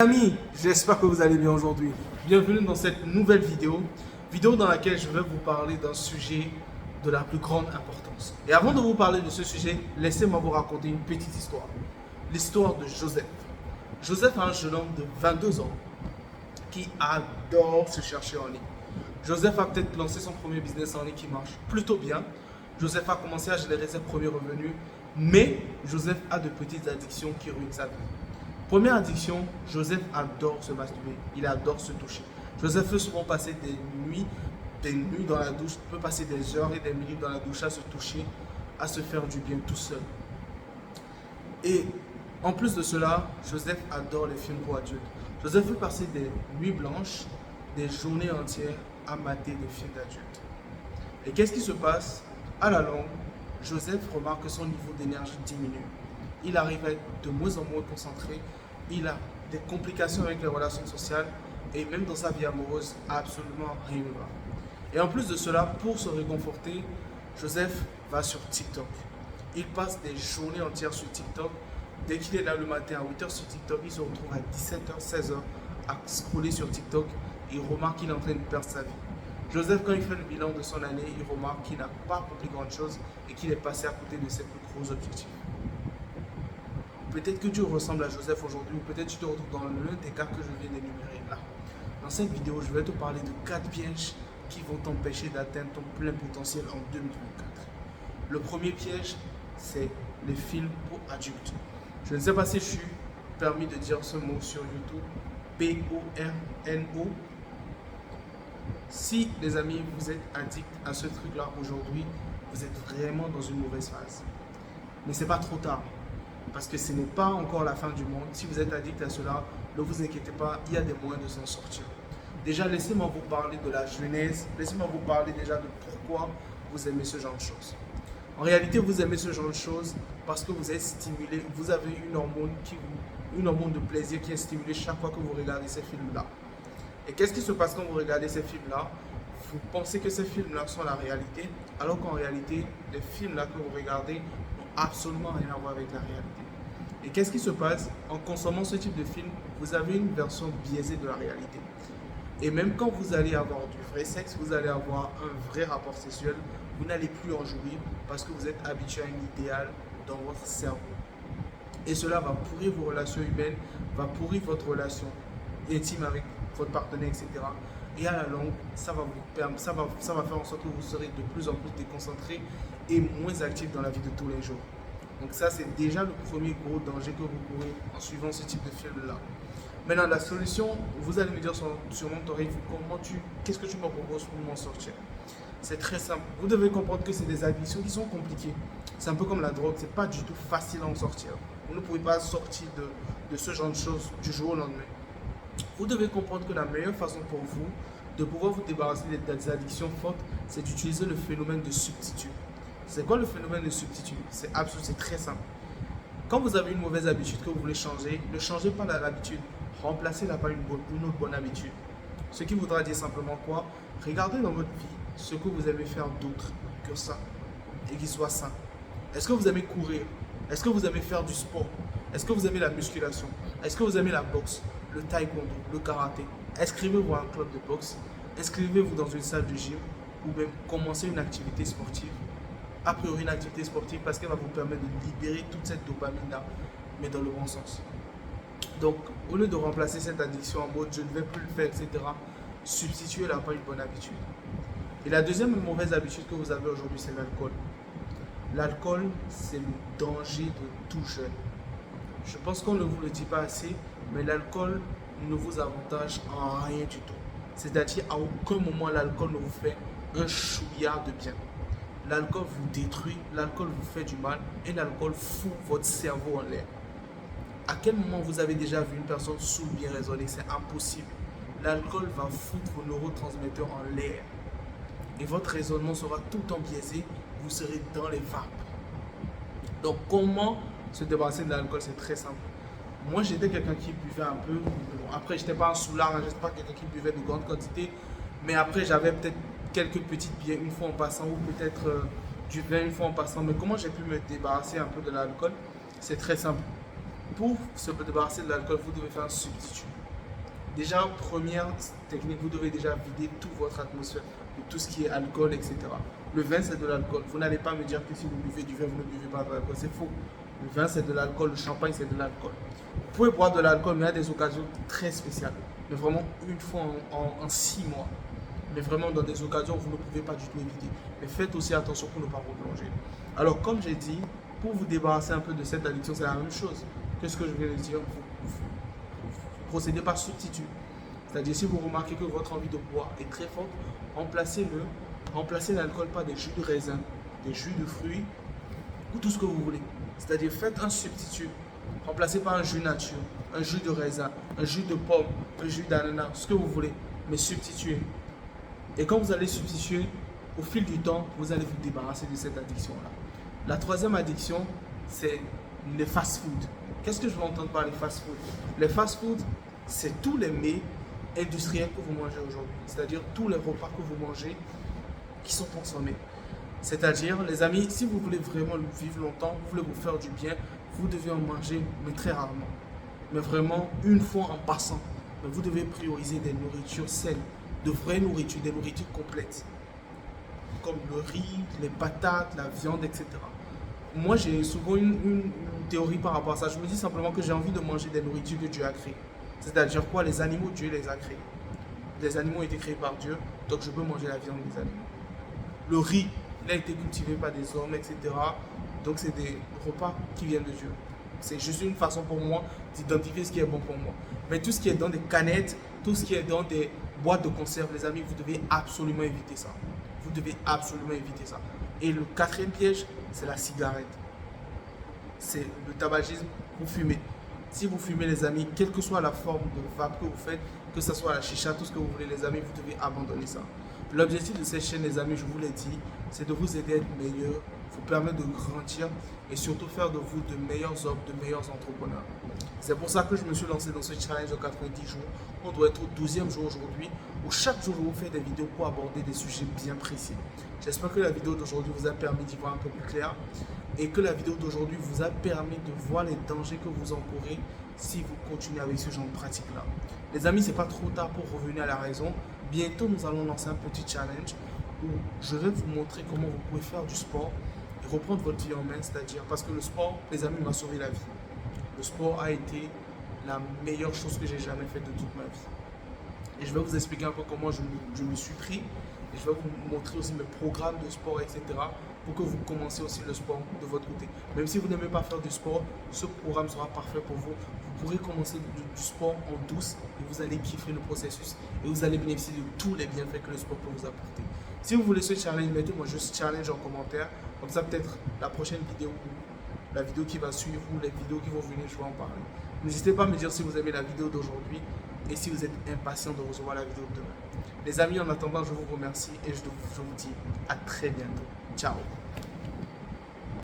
Amis, j'espère que vous allez bien aujourd'hui. Bienvenue dans cette nouvelle vidéo dans laquelle je vais vous parler d'un sujet de la plus grande importance. Et avant de vous parler de ce sujet, laissez-moi vous raconter une petite histoire. L'histoire de Joseph. Joseph est un jeune homme de 22 ans qui adore se chercher en ligne. Joseph a peut-être lancé son premier business en ligne qui marche plutôt bien. Joseph a commencé à générer ses premiers revenus, mais Joseph a de petites addictions qui ruinent sa vie. Première addiction, Joseph adore se masturber, il adore se toucher. Joseph peut souvent passer des nuits dans la douche, peut passer des heures et des minutes dans la douche à se toucher, à se faire du bien tout seul. Et en plus de cela, Joseph adore les films pour adultes. Joseph peut passer des nuits blanches, des journées entières à mater des films d'adultes. Et qu'est-ce qui se passe? À la longue, Joseph remarque que son niveau d'énergie diminue. Il arrive à être de moins en moins concentré, il a des complications avec les relations sociales et même dans sa vie amoureuse, absolument rien ne va. Et en plus de cela, pour se réconforter, Joseph va sur TikTok. Il passe des journées entières sur TikTok. Dès qu'il est là le matin à 8h sur TikTok, il se retrouve à 17h, 16h à scroller sur TikTok et il remarque qu'il est en train de perdre sa vie. Joseph, quand il fait le bilan de son année, il remarque qu'il n'a pas accompli grand chose et qu'il est passé à côté de ses plus gros objectifs. Peut-être que tu ressembles à Joseph aujourd'hui ou peut-être tu te retrouves dans l'un des cas que je viens d'énumérer là. Dans cette vidéo, je vais te parler de 4 pièges qui vont t'empêcher d'atteindre ton plein potentiel en 2024. Le premier piège, c'est les films pour adultes. Je ne sais pas si je suis permis de dire ce mot sur YouTube, P-O-R-N-O. Si les amis, vous êtes addicts à ce truc-là aujourd'hui, vous êtes vraiment dans une mauvaise phase. Mais ce n'est pas trop tard. Parce que ce n'est pas encore la fin du monde. Si vous êtes addict à cela, ne vous inquiétez pas, il y a des moyens de s'en sortir. Déjà, laissez-moi vous parler de la genèse, laissez-moi vous parler déjà de pourquoi vous aimez ce genre de choses. En réalité, vous aimez ce genre de choses parce que vous êtes stimulé, vous avez une hormone de plaisir qui est stimulée chaque fois que vous regardez ces films-là. Et qu'est-ce qui se passe quand vous regardez ces films-là? Vous pensez que ces films-là sont la réalité, alors qu'en réalité, les films-là que vous regardez n'ont absolument rien à voir avec la réalité. Et qu'est-ce qui se passe? En consommant ce type de film, vous avez une version biaisée de la réalité. Et même quand vous allez avoir du vrai sexe, vous allez avoir un vrai rapport sexuel, vous n'allez plus en jouir parce que vous êtes habitué à un idéal dans votre cerveau. Et cela va pourrir vos relations humaines, va pourrir votre relation intime avec votre partenaire, etc. Et à la longue, ça va faire en sorte que vous serez de plus en plus déconcentré et moins actif dans la vie de tous les jours. Donc ça, c'est déjà le premier gros danger que vous courez en suivant ce type de film-là. Maintenant, la solution, vous allez me dire sur mon tarif, qu'est-ce que tu me proposes pour m'en sortir? C'est très simple. Vous devez comprendre que c'est des addictions qui sont compliquées. C'est un peu comme la drogue, c'est pas du tout facile à en sortir. Vous ne pouvez pas sortir de ce genre de choses du jour au lendemain. Vous devez comprendre que la meilleure façon pour vous de pouvoir vous débarrasser des addictions fortes, c'est d'utiliser le phénomène de substitut. C'est quoi le phénomène de substitut? C'est absolument, c'est très simple. Quand vous avez une mauvaise habitude que vous voulez changer, ne changez pas l'habitude, remplacez-la par une autre bonne habitude. Ce qui voudra dire simplement quoi? Regardez dans votre vie ce que vous aimez faire d'autre que ça et qui soit sain. Est-ce que vous aimez courir? Est-ce que vous aimez faire du sport? Est-ce que vous aimez la musculation? Est-ce que vous aimez la boxe, le taekwondo, le karaté? Inscrivez-vous à un club de boxe, inscrivez-vous dans une salle de gym ou même commencez une activité sportive. A priori une activité sportive parce qu'elle va vous permettre de libérer toute cette dopamine-là, mais dans le bon sens. Donc, au lieu de remplacer cette addiction en mode je ne vais plus le faire, etc., substituez-la par une bonne habitude. Et la deuxième mauvaise habitude que vous avez aujourd'hui, c'est l'alcool. L'alcool, c'est le danger de tout jeune. Je pense qu'on ne vous le dit pas assez, mais l'alcool ne vous avantage en rien du tout. C'est-à-dire, à aucun moment, l'alcool ne vous fait un chouïa de bien. L'alcool vous détruit, l'alcool vous fait du mal et l'alcool fout votre cerveau en l'air. À quel moment vous avez déjà vu une personne saoule bien raisonnée? C'est impossible. L'alcool va foutre vos neurotransmetteurs en l'air. Et votre raisonnement sera tout le temps biaisé, vous serez dans les vapes. Donc comment se débarrasser de l'alcool? C'est très simple. Moi j'étais quelqu'un qui buvait un peu. Bon, après j'étais pas un soulard, je n'étais pas quelqu'un qui buvait de grandes quantités. Mais après j'avais peut-être quelques petites bières une fois en passant ou peut-être du vin une fois en passant. Mais comment j'ai pu me débarrasser un peu de l'alcool? C'est très simple. Pour se débarrasser de l'alcool, vous devez faire un substitut. Déjà, première technique, vous devez déjà vider toute votre atmosphère de tout ce qui est alcool, etc. Le vin, c'est de l'alcool. Vous n'allez pas me dire que si vous buvez du vin, vous ne buvez pas de l'alcool. C'est faux. Le vin, c'est de l'alcool. Le champagne, c'est de l'alcool. Vous pouvez boire de l'alcool, mais à des occasions très spéciales. Mais vraiment une fois en 6 mois. Mais vraiment dans des occasions où vous ne pouvez pas du tout éviter. Mais faites aussi attention pour ne pas replonger. Alors, comme j'ai dit, pour vous débarrasser un peu de cette addiction, c'est la même chose que ce que je viens de dire. Procédez par substitut. C'est-à-dire, si vous remarquez que votre envie de boire est très forte, remplacez l'alcool par des jus de raisin, des jus de fruits ou tout ce que vous voulez. C'est-à-dire, faites un substitut. Remplacez par un jus nature, un jus de raisin, un jus de pomme, un jus d'ananas, ce que vous voulez, mais substituez. Et quand vous allez substituer, au fil du temps, vous allez vous débarrasser de cette addiction-là. La troisième addiction, c'est les fast-food. Qu'est-ce que je veux entendre par les fast-food? Les fast-food, c'est tous les mets industriels que vous mangez aujourd'hui. C'est-à-dire tous les repas que vous mangez qui sont consommés. C'est-à-dire, les amis, si vous voulez vraiment vivre longtemps, vous voulez vous faire du bien, vous devez en manger, mais très rarement. Mais vraiment, une fois en passant. Mais vous devez prioriser des nourritures saines, de vraies nourritures, des nourritures complètes. Comme le riz, les patates, la viande, etc. Moi, j'ai souvent une théorie par rapport à ça. Je me dis simplement que j'ai envie de manger des nourritures que Dieu a créées. C'est-à-dire quoi? Les animaux, Dieu les a créés. Les animaux ont été créés par Dieu, donc je peux manger la viande des animaux. Le riz, il a été cultivé par des hommes, etc. Donc c'est des repas qui viennent de Dieu. C'est juste une façon pour moi d'identifier ce qui est bon pour moi. Mais tout ce qui est dans des canettes, tout ce qui est dans des boîtes de conserve, les amis, vous devez absolument éviter ça. Vous devez absolument éviter ça. Et le quatrième piège, c'est la cigarette. C'est le tabagisme, vous fumez. Si vous fumez, les amis, quelle que soit la forme de vape que vous faites, que ce soit la chicha, tout ce que vous voulez, les amis, vous devez abandonner ça. L'objectif de cette chaîne, les amis, je vous l'ai dit, c'est de vous aider à être meilleur, vous permettre de grandir et surtout faire de vous de meilleurs hommes, de meilleurs entrepreneurs. C'est pour ça que je me suis lancé dans ce challenge de 90 jours. On doit être au 12e jour aujourd'hui, où chaque jour je vous fais des vidéos pour aborder des sujets bien précis. J'espère que la vidéo d'aujourd'hui vous a permis d'y voir un peu plus clair et que la vidéo d'aujourd'hui vous a permis de voir les dangers que vous encourez si vous continuez avec ce genre de pratique-là. Les amis, ce n'est pas trop tard pour revenir à la raison. Bientôt, nous allons lancer un petit challenge où je vais vous montrer comment vous pouvez faire du sport et reprendre votre vie en main, c'est-à-dire parce que le sport, les amis, m'a sauvé la vie. Le sport a été la meilleure chose que j'ai jamais faite de toute ma vie. Et je vais vous expliquer un peu comment je me suis pris. Et je vais vous montrer aussi mes programmes de sport, etc. pour que vous commenciez aussi le sport de votre côté. Même si vous n'aimez pas faire du sport, ce programme sera parfait pour vous. Vous pourrez commencer du sport en douce et vous allez kiffer le processus. Et vous allez bénéficier de tous les bienfaits que le sport peut vous apporter. Si vous voulez ce challenge, mettez-moi juste challenge en commentaire. Comme ça, peut-être la prochaine vidéo, la vidéo qui va suivre ou les vidéos qui vont venir, je vais en parler. N'hésitez pas à me dire si vous aimez la vidéo d'aujourd'hui et si vous êtes impatient de recevoir la vidéo de demain. Les amis, en attendant, je vous remercie et je vous dis à très bientôt. Ciao.